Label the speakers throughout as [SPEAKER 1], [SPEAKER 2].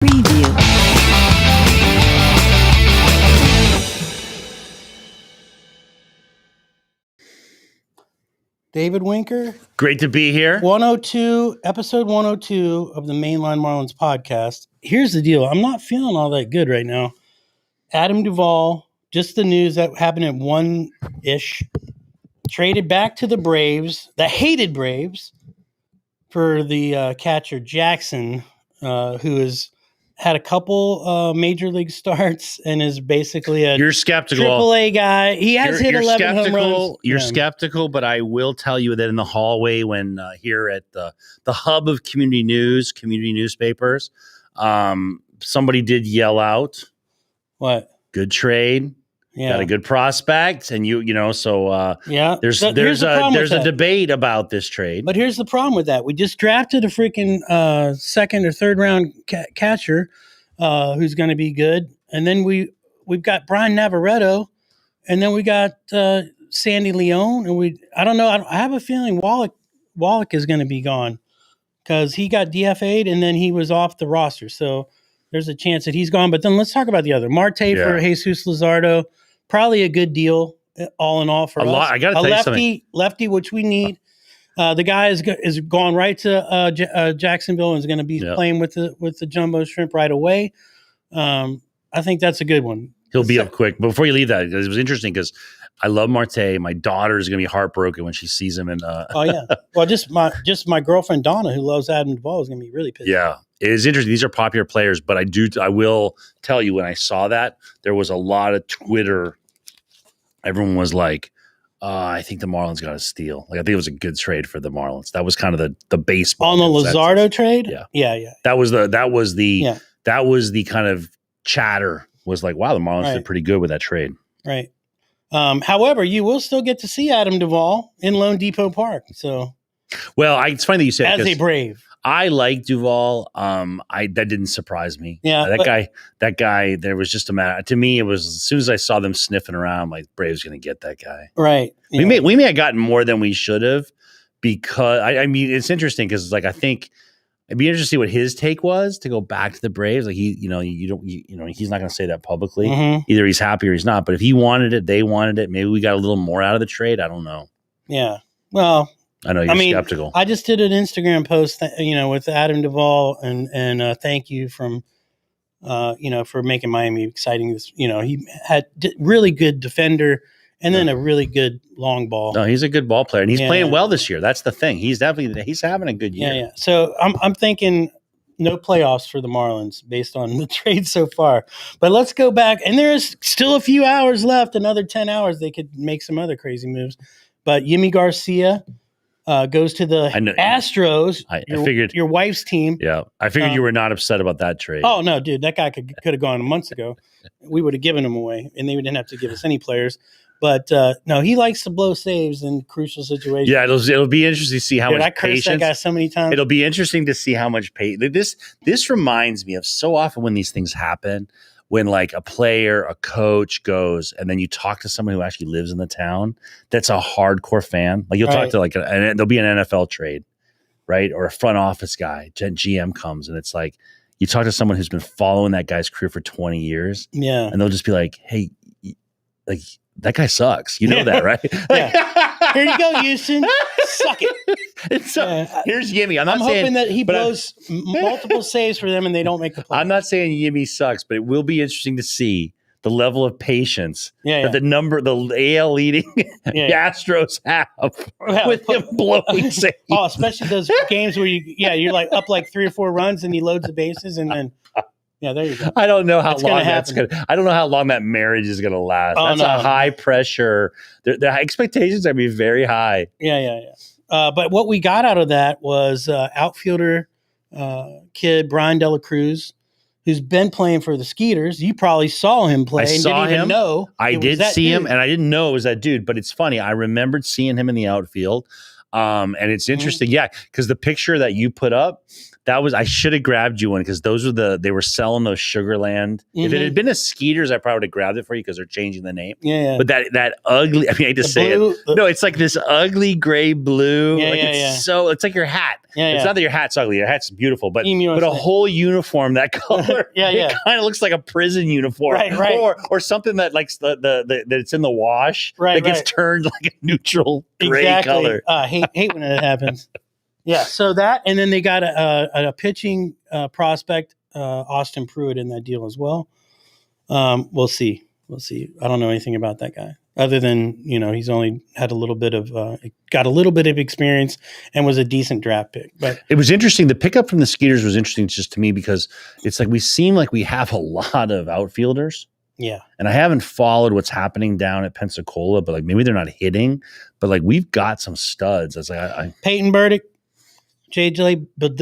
[SPEAKER 1] Preview.
[SPEAKER 2] David Winker.
[SPEAKER 3] Great to be here.
[SPEAKER 2] Episode 102 of the Mainline Marlins podcast. Here's the deal. I'm not feeling all that good right now. Adam Duvall, just the news that happened at 1-ish, traded back to the Braves, the hated Braves, for the catcher Jackson, who has had a couple major league starts and is basically a
[SPEAKER 3] You're skeptical.
[SPEAKER 2] AAA guy. He has hit 11 home runs.
[SPEAKER 3] You're skeptical, but I will tell you that in the hallway when here at the hub of community newspapers, somebody did yell out,
[SPEAKER 2] What?
[SPEAKER 3] Good trade.
[SPEAKER 2] Yeah.
[SPEAKER 3] Got a good prospect, and
[SPEAKER 2] yeah.
[SPEAKER 3] There's a debate about this trade.
[SPEAKER 2] But here's the problem with that: we just drafted a freaking second or third round catcher who's going to be good, and then we've got Brian Navarreto, and then we got Sandy Leone, and I don't know. I have a feeling Wallach is going to be gone because he got DFA'd and then he was off the roster, so there's a chance that he's gone. But then let's talk about the other Marte for Jesus Luzardo. Probably a good deal, all in all, for us.
[SPEAKER 3] I got to tell you something.
[SPEAKER 2] Lefty, which we need. The guy is gone right to Jacksonville and is going to be playing with the jumbo shrimp right away. I think that's a good one.
[SPEAKER 3] He'll be up quick. But before you leave that, it was interesting because I love Marte. My daughter is going to be heartbroken when she sees him.
[SPEAKER 2] Oh yeah. Well, just my girlfriend Donna, who loves Adam Duvall, is going to be really pissed.
[SPEAKER 3] Yeah. It is interesting. These are popular players, but I will tell you when I saw that, there was a lot of Twitter. Everyone was like, I think the Marlins got a steal. Like, I think it was a good trade for the Marlins. That was kind of the baseball.
[SPEAKER 2] On the Luzardo trade?
[SPEAKER 3] Yeah.
[SPEAKER 2] Yeah.
[SPEAKER 3] That was the kind of chatter was like, wow, the Marlins did pretty good with that trade.
[SPEAKER 2] Right. However, you will still get to see Adam Duvall in Lone Depot Park. So,
[SPEAKER 3] well, it's funny that you said
[SPEAKER 2] as a Brave.
[SPEAKER 3] I like Duvall. That didn't surprise me.
[SPEAKER 2] Yeah,
[SPEAKER 3] that guy. There was just a matter. To me, it was as soon as I saw them sniffing around, like Braves going to get that guy.
[SPEAKER 2] Right.
[SPEAKER 3] Yeah. We may have gotten more than we should have because I mean it's interesting because like I think it'd be interesting to see what his take was to go back to the Braves. Like he's not going to say that publicly.
[SPEAKER 2] Mm-hmm.
[SPEAKER 3] Either he's happy or he's not. But if he wanted it, they wanted it. Maybe we got a little more out of the trade. I don't know.
[SPEAKER 2] Yeah. Well.
[SPEAKER 3] I know you're skeptical.
[SPEAKER 2] I just did an Instagram post, with Adam Duvall, and thank you for making Miami exciting. This, he had really good defender, and then a really good long ball.
[SPEAKER 3] No, he's a good ball player, and he's playing well this year. That's the thing. He's having a good year.
[SPEAKER 2] Yeah. So I'm thinking no playoffs for the Marlins based on the trade so far. But let's go back, and there is still a few hours left. Another 10 hours, they could make some other crazy moves. But Yimi Garcia goes to the Astros. I figured your wife's team.
[SPEAKER 3] Yeah, I figured you were not upset about that trade.
[SPEAKER 2] Oh no, dude, that guy could have gone months ago. We would have given him away, and they didn't have to give us any players. But no, he likes to blow saves in crucial situations.
[SPEAKER 3] Yeah, it'll be interesting to see how much patience.
[SPEAKER 2] I cursed that guy so many times.
[SPEAKER 3] It'll be interesting to see how much patience. This reminds me of so often when these things happen. When like a player, a coach goes, and then you talk to someone who actually lives in the town that's a hardcore fan. Like you'll talk to there'll be an NFL trade, right? Or a front office guy, GM comes, and it's like you talk to someone who's been following that guy's career for 20 years.
[SPEAKER 2] Yeah.
[SPEAKER 3] And they'll just be like, hey, like that guy sucks. You know that, right?
[SPEAKER 2] Here you go, Houston. Suck it.
[SPEAKER 3] So here's Yimi. I'm
[SPEAKER 2] hoping that he blows multiple saves for them and they don't make the play.
[SPEAKER 3] I'm not saying Yimi sucks, but it will be interesting to see the level of patience that the AL leading Astros have with him blowing saves.
[SPEAKER 2] Oh, especially those games where you're like up like 3 or 4 runs and he loads the bases and then there you go.
[SPEAKER 3] I don't know how long I don't know how long that marriage is going to last. That's a high pressure. The expectations are going to be very high.
[SPEAKER 2] Yeah. But what we got out of that was outfielder kid Brian De La Cruz, who's been playing for the Skeeters. You probably saw him play.
[SPEAKER 3] I did see him, and I didn't know it was that dude. But it's funny. I remembered seeing him in the outfield. And it's interesting, because the picture that you put up, I should have grabbed you one because they were selling those Sugarland. If it had been a Skeeters, I probably would have grabbed it for you because they're changing the name.
[SPEAKER 2] Yeah.
[SPEAKER 3] But that ugly, I hate to say it. No, it's like this ugly gray blue. It's like your hat. It's not that your hat's ugly. Your hat's beautiful, but a whole uniform that color. It kind of looks like a prison uniform. Right. Or something that like that it's in the wash. That gets turned like a neutral gray color.
[SPEAKER 2] Hate when that happens. Yeah, so that, and then they got a pitching prospect, Austin Pruitt, in that deal as well. We'll see. I don't know anything about that guy other than he's only had got a little bit of experience and was a decent draft pick. But
[SPEAKER 3] it was interesting. The pickup from the Skeeters was interesting just to me because it's like we seem like we have a lot of outfielders.
[SPEAKER 2] Yeah,
[SPEAKER 3] and I haven't followed what's happening down at Pensacola, but like maybe they're not hitting, but like we've got some studs. I was like,
[SPEAKER 2] Peyton Burdick. JJ, but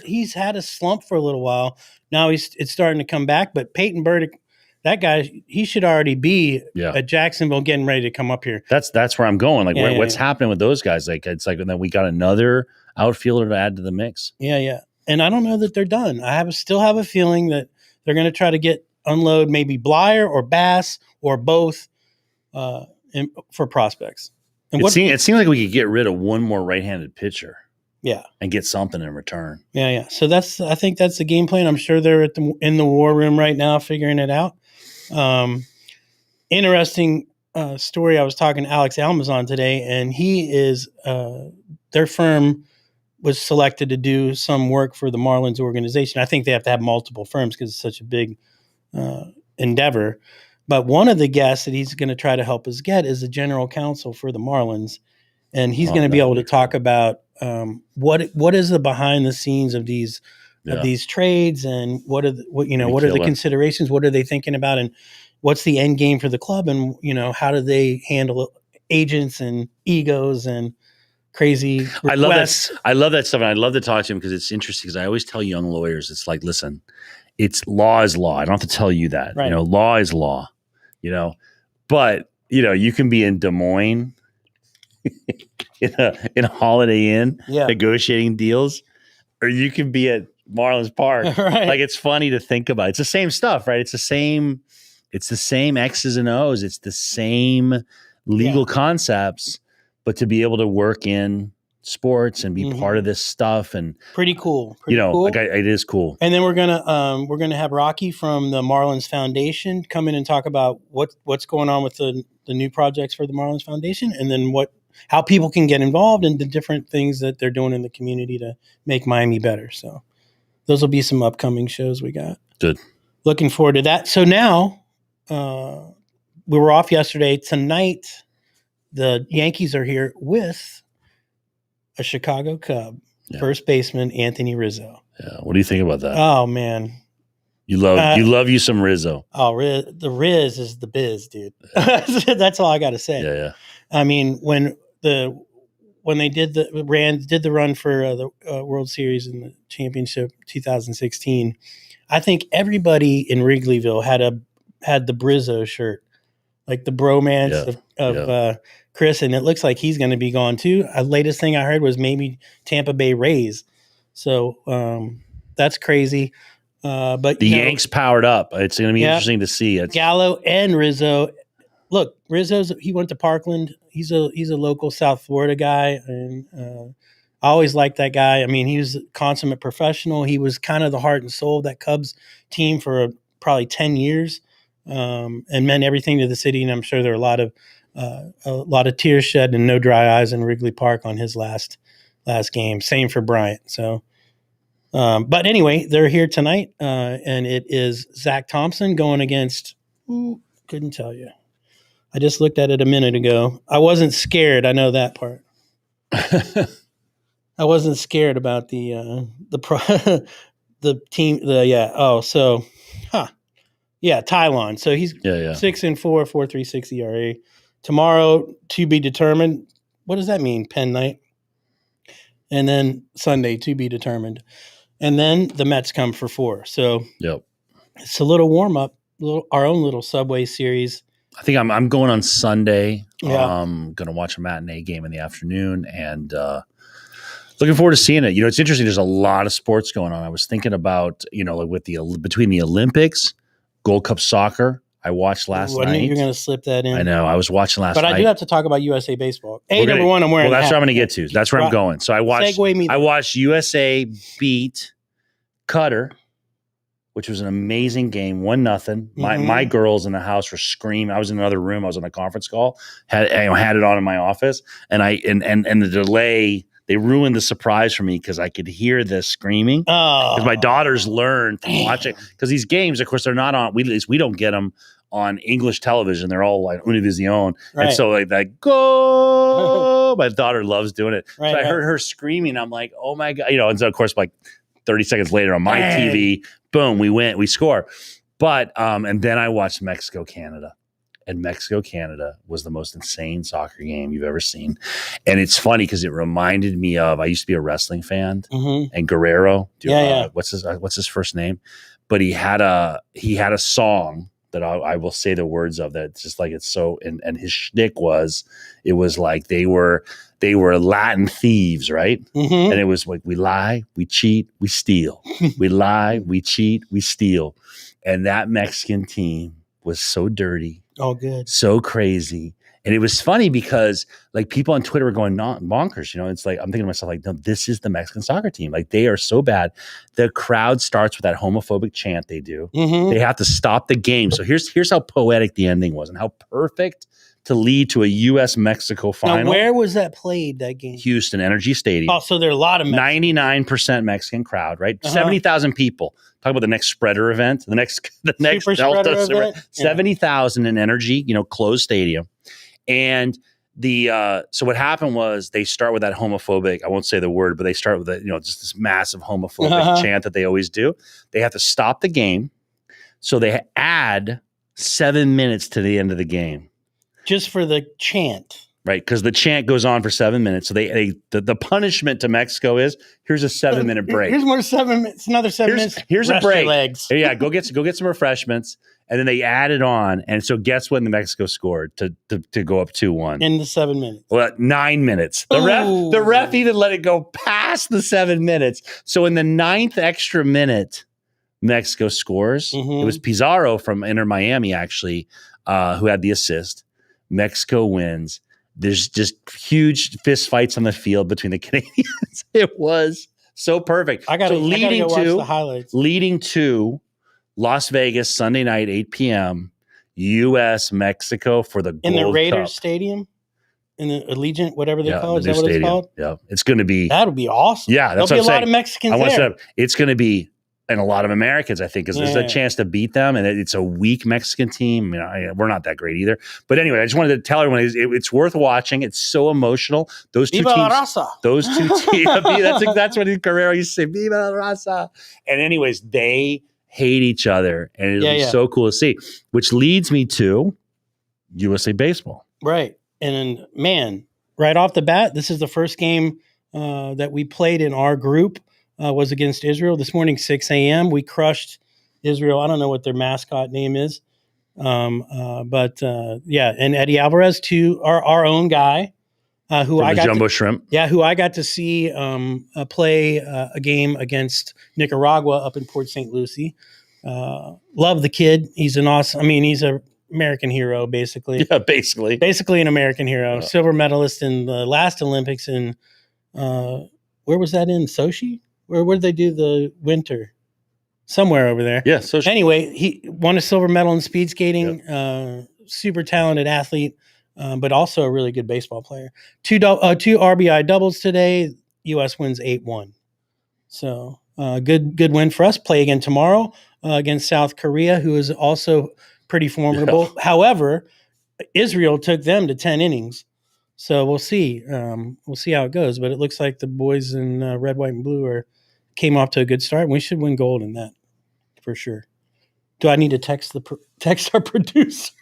[SPEAKER 2] he's had a slump for a little while. Now it's starting to come back. But Peyton Burdick, that guy, he should already be at Jacksonville, getting ready to come up here.
[SPEAKER 3] That's where I'm going. Like, what's happening with those guys? Like, it's like, and then we got another outfielder to add to the mix.
[SPEAKER 2] Yeah. And I don't know that they're done. still have a feeling that they're going to try to unload maybe Blyer or Bass or both for prospects. And
[SPEAKER 3] it seemed like we could get rid of one more right-handed pitcher.
[SPEAKER 2] Yeah,
[SPEAKER 3] and get something in return.
[SPEAKER 2] Yeah. So I think that's the game plan. I'm sure they're in the war room right now figuring it out. Interesting story. I was talking to Alex Almazan today, and he is their firm was selected to do some work for the Marlins organization. I think they have to have multiple firms because it's such a big endeavor. But one of the guests that he's going to try to help us get is the general counsel for the Marlins, and he's going to be able to talk about what is the behind the scenes of these trades, and what are the considerations? What are they thinking about, and what's the end game for the club, and how do they handle agents and egos and crazy requests?
[SPEAKER 3] I love that stuff, and I love to talk to him because it's interesting. Because I always tell young lawyers, it's like, listen, it's law is law. I don't have to tell you that. Right. Law is law. But you can be in Des Moines. in a Holiday Inn negotiating deals, or you can be at Marlins Park. Right. Like, it's funny to think about. It's the same stuff, right? It's the same X's and O's. It's the same legal concepts, but to be able to work in sports and be part of this stuff, and
[SPEAKER 2] pretty cool.
[SPEAKER 3] Like it is cool.
[SPEAKER 2] And then we're gonna have Rocky from the Marlins Foundation come in and talk about what's going on with the new projects for the Marlins Foundation, and then how people can get involved in the different things that they're doing in the community to make Miami better. So those will be some upcoming shows we got.
[SPEAKER 3] Good.
[SPEAKER 2] Looking forward to that. So now we were off yesterday. Tonight, the Yankees are here with a Chicago Cub, first baseman Anthony Rizzo.
[SPEAKER 3] Yeah. What do you think about that?
[SPEAKER 2] Oh, man.
[SPEAKER 3] You love you some Rizzo.
[SPEAKER 2] Oh, the Riz is the biz, dude. That's all I got to say.
[SPEAKER 3] Yeah.
[SPEAKER 2] I mean, when they did the run for the World Series and the championship 2016, I think everybody in Wrigleyville had the Brizzo shirt, like the bromance of Chris, and it looks like he's going to be gone too. Latest thing I heard was maybe Tampa Bay Rays. So that's crazy. But
[SPEAKER 3] the Yanks powered up. It's going to be interesting to see.
[SPEAKER 2] Gallo and Rizzo. Look, he went to Parkland. He's a local South Florida guy, and I always liked that guy. I mean, he was a consummate professional. He was kind of the heart and soul of that Cubs team for probably 10 years, and meant everything to the city. And I'm sure there were a lot of tears shed and no dry eyes in Wrigley Park on his last game. Same for Bryant. So, but anyway, they're here tonight, and it is Zach Thompson going against. Couldn't tell you. I just looked at it a minute ago. I wasn't scared. I know that part. I wasn't scared about the team. Tylon. So he's 6-4, 4.36 ERA. Tomorrow to be determined. What does that mean? Penn night. And then Sunday to be determined. And then the Mets come for 4. So it's a little warm up, our own little Subway series.
[SPEAKER 3] I think I'm going on Sunday.
[SPEAKER 2] Yeah.
[SPEAKER 3] Going to watch a matinee game in the afternoon, and looking forward to seeing it. It's interesting. There's a lot of sports going on. I was thinking about, like with between the Olympics, Gold Cup soccer. I watched last
[SPEAKER 2] I knew
[SPEAKER 3] night.
[SPEAKER 2] you were going to slip that in.
[SPEAKER 3] I know. I was watching last night.
[SPEAKER 2] But I do have to talk about USA Baseball. Number one, I'm
[SPEAKER 3] Well,
[SPEAKER 2] wearing.
[SPEAKER 3] that's what I'm going to get to. That's where I'm going. So I watched USA beat Qatar, which was an amazing game, 1-0. My girls in the house were screaming. I was in another room. I was on a conference call. Had it on in my office, and the delay. They ruined the surprise for me because I could hear the screaming. Because my daughters learned from watching. Because these games, of course, they're not on. At least we don't get them on English television. They're all like Univision, and so like go. My daughter loves doing it. So I heard her screaming. I'm like, oh my god, And so of course, like 30 seconds later on my TV, boom, we score. But and then I watched Mexico Canada. And Mexico-Canada was the most insane soccer game you've ever seen. And it's funny because it reminded me of, I used to be a wrestling fan, and Guerrero. What's his first name? But he had a song that I will say the words of, that it's just like, it's so, and his shtick it was like they were Latin thieves, right? And it was like, we lie, we cheat, we steal. We lie, we cheat, we steal. And that Mexican team was so dirty.
[SPEAKER 2] Oh, good.
[SPEAKER 3] So crazy. And it was funny because like people on Twitter were going bonkers. It's like, I'm thinking to myself, like, no, this is the Mexican soccer team. Like, they are so bad. The crowd starts with that homophobic chant they do. They have to stop the game. So here's how poetic the ending was and how perfect to lead to a U.S.-Mexico final.
[SPEAKER 2] Now, where was that played, that game?
[SPEAKER 3] Houston Energy Stadium.
[SPEAKER 2] Oh, so there are a lot of
[SPEAKER 3] 99% Mexican crowd, right? 70,000 people. Talk about the next spreader event. The next
[SPEAKER 2] Super Delta event.
[SPEAKER 3] 70,000 in Energy, closed stadium. And so what happened was they start with that homophobic, I won't say the word, but they start with just this massive homophobic chant that they always do. They have to stop the game. So they add 7 minutes to the end of the game.
[SPEAKER 2] Just for the chant.
[SPEAKER 3] Right, because the chant goes on for 7 minutes. So the punishment to Mexico is, here's a 7-minute break.
[SPEAKER 2] Here's more 7 minutes. Another 7 minutes.
[SPEAKER 3] Here's a
[SPEAKER 2] Rest
[SPEAKER 3] break.
[SPEAKER 2] your legs.
[SPEAKER 3] Yeah, go get some refreshments, and then they add it on. And so, guess when Mexico scored to go up 2-1
[SPEAKER 2] in the 7 minutes?
[SPEAKER 3] Well, 9 minutes. The ref even let it go past the 7 minutes. So in the 9th extra minute, Mexico scores. It was Pizarro from Inter Miami actually who had the assist. Mexico wins. There's just huge fist fights on the field between the Canadians. It was so perfect.
[SPEAKER 2] I gotta go watch the highlights.
[SPEAKER 3] Leading to Las Vegas Sunday night, 8 p.m. U.S. Mexico for the Gold Cup.
[SPEAKER 2] In the Raiders Stadium, in the Allegiant, whatever they call it. Is that what
[SPEAKER 3] stadium.
[SPEAKER 2] It's called?
[SPEAKER 3] Yeah, it's going to be.
[SPEAKER 2] That would be awesome.
[SPEAKER 3] Yeah, that's
[SPEAKER 2] there'll be
[SPEAKER 3] what
[SPEAKER 2] a lot of Mexicans there.
[SPEAKER 3] It's going to be. And a lot of Americans, I think, because there's a chance to beat them. And it's a weak Mexican team. We're not that great either. But anyway, I just wanted to tell everyone it's worth watching. It's so emotional. Those two
[SPEAKER 2] Viva
[SPEAKER 3] teams.
[SPEAKER 2] la raza.
[SPEAKER 3] Those two teams. That's what Guerrero used to say. Viva la raza. And anyways, they hate each other. And it'll be so cool to see. Which leads me to USA Baseball.
[SPEAKER 2] Right. And man, right off the bat, this is the first game that we played in our group. Was against Israel this morning, 6 a.m. We crushed Israel. I don't know what their mascot name is. And Eddie Alvarez, our own guy, who I got
[SPEAKER 3] Jumbo Shrimp.
[SPEAKER 2] Yeah, who I got to see play a game against Nicaragua up in Port St. Lucie. Love the kid. He's he's an American hero, basically.
[SPEAKER 3] Yeah, basically.
[SPEAKER 2] Basically an American hero. Silver medalist in the last Olympics in, where was that in? Sochi? Where did they do the winter? Somewhere over there.
[SPEAKER 3] Yeah. So
[SPEAKER 2] anyway, he won a silver medal in speed skating. Super talented athlete, but also a really good baseball player. Two RBI doubles today. U.S. wins 8-1. So good win for us. Play again tomorrow against South Korea, who is also pretty formidable. Yeah. However, Israel took them to 10 innings. So we'll see. We'll see how it goes. But it looks like the boys in red, white, and blue came off to a good start. We should win gold in that for sure. Do I need to text our producer?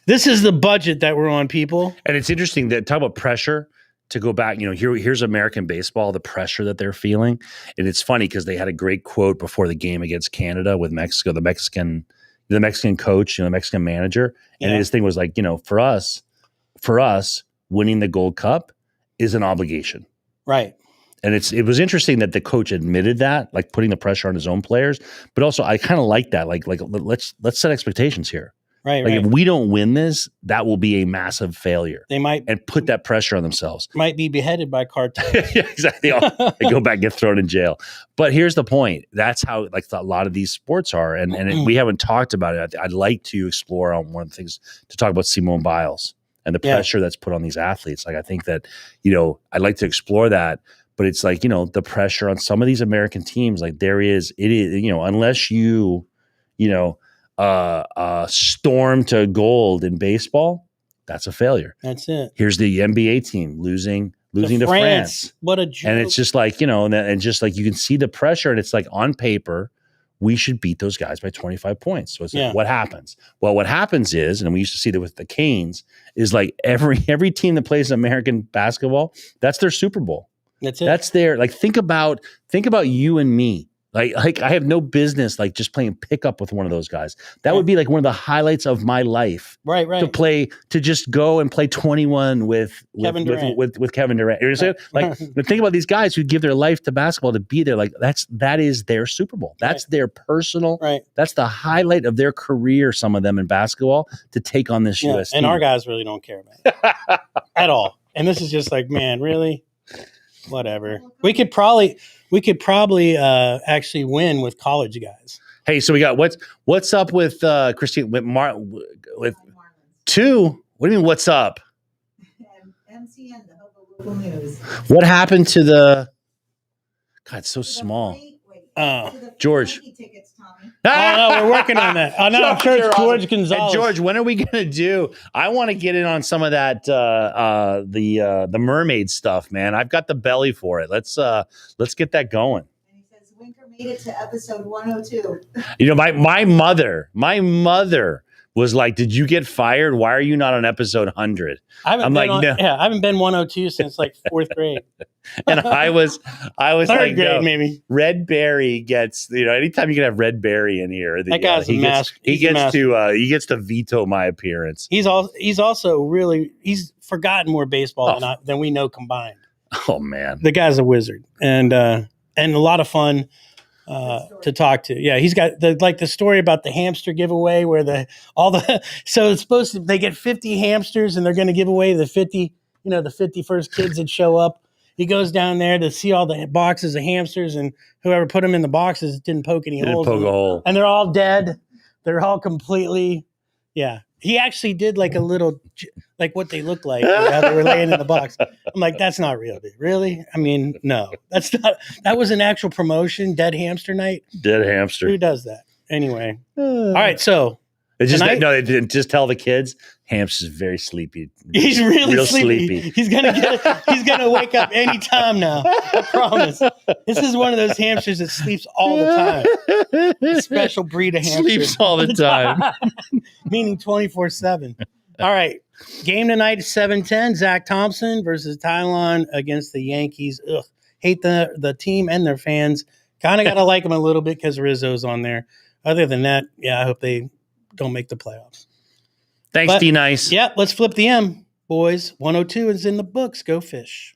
[SPEAKER 2] This is the budget that we're on, people.
[SPEAKER 3] And it's interesting that talk about pressure to go back. Here's American baseball, the pressure that they're feeling. And it's funny because they had a great quote before the game against Canada with Mexico. The Mexican the Mexican coach, the Mexican manager. And his thing was like, for us, winning the Gold Cup is an obligation.
[SPEAKER 2] Right.
[SPEAKER 3] And it was interesting that the coach admitted that, like putting the pressure on his own players. But also, I kind of like that. Like let's set expectations here.
[SPEAKER 2] Right.
[SPEAKER 3] Like if we don't win this, that will be a massive failure.
[SPEAKER 2] They might
[SPEAKER 3] and put that pressure on themselves.
[SPEAKER 2] Might be beheaded by cartels.
[SPEAKER 3] Yeah, exactly. They go back and get thrown in jail. But here's the point. That's how like a lot of these sports are. And we haven't talked about it. I'd like to explore on one of the things to talk about Simone Biles and the pressure that's put on these athletes. Like I think that, I'd like to explore that. But it's like, the pressure on some of these American teams, like it is, unless you, storm to gold in baseball, that's a failure.
[SPEAKER 2] That's it.
[SPEAKER 3] Here's the NBA team losing to France.
[SPEAKER 2] What a joke.
[SPEAKER 3] And it's just like, and just like you can see the pressure, and it's like on paper, we should beat those guys by 25 points. So it's like, what happens? Well, what happens is, and we used to see that with the Canes, is like every team that plays American basketball, that's their Super Bowl.
[SPEAKER 2] That's it.
[SPEAKER 3] That's their, like, think about you and me. Like I have no business like just playing pickup with one of those guys. That would be like one of the highlights of my life.
[SPEAKER 2] Right.
[SPEAKER 3] To just go and play 21 with Kevin Durant. With Kevin Durant. You know what I'm saying? Like think about these guys who give their life to basketball to be there. Like that is their Super Bowl. That's their personal.
[SPEAKER 2] Right.
[SPEAKER 3] That's the highlight of their career. Some of them in basketball to take on this US team.
[SPEAKER 2] And our guys really don't care about it at all. And this is just like, man, really. Whatever. We could probably actually win with college guys.
[SPEAKER 3] Hey, so we got what's up with Christine with two? What do you mean? What's up?
[SPEAKER 1] MCN, the local news.
[SPEAKER 3] What happened to the? God, it's so small. George.
[SPEAKER 1] Tickets, Tommy.
[SPEAKER 2] Oh no, we're working on that. Oh no, I'm sure it's George Gonzalez.
[SPEAKER 3] Hey, George, when are we gonna do? I want to get in on some of that the mermaid stuff, man. I've got the belly for it. Let's get that going.
[SPEAKER 1] And he says Winker made it to episode 102.
[SPEAKER 3] My mother was like, "Did you get fired? Why are you not on episode 100?"
[SPEAKER 2] I haven't been 102 since like 4th grade.
[SPEAKER 3] And I was
[SPEAKER 2] third
[SPEAKER 3] like,
[SPEAKER 2] grade, maybe.
[SPEAKER 3] Red Berry gets, anytime you can have Red Berry in here,
[SPEAKER 2] that guy's a mask.
[SPEAKER 3] He gets to veto my appearance.
[SPEAKER 2] He's also really forgotten more baseball than we know combined.
[SPEAKER 3] Oh man,
[SPEAKER 2] the guy's a wizard and a lot of fun to talk to. Yeah, he's got the story about the hamster giveaway where so it's supposed to, they get 50 hamsters and they're going to give away the 50 first kids that show up. He goes down there to see all the boxes of hamsters, and whoever put them in the boxes didn't poke any holes.
[SPEAKER 3] Didn't poke a hole.
[SPEAKER 2] And they're all dead. They're all completely, He actually did like a little, like what they looked like, how they were laying in the box. I'm like, that's not real, dude. Really? I mean, no, that's not. That was an actual promotion, Dead Hamster Night.
[SPEAKER 3] Dead hamster.
[SPEAKER 2] Who does that? Anyway. All right, so.
[SPEAKER 3] They didn't just tell the kids. Hamster's very sleepy.
[SPEAKER 2] He's real sleepy. He's gonna wake up anytime now. I promise. This is one of those hamsters that sleeps all the time. A special breed of hamster.
[SPEAKER 3] Sleeps all the time.
[SPEAKER 2] Meaning 24/7. All right. Game tonight is 7:10. Zach Thompson versus Tylon against the Yankees. Ugh. Hate the team and their fans. Kind of gotta like them a little bit because Rizzo's on there. Other than that, I hope they don't make the playoffs.
[SPEAKER 3] Thanks, D-Nice.
[SPEAKER 2] Let's flip the M, boys. 102 is in the books. Go Fish.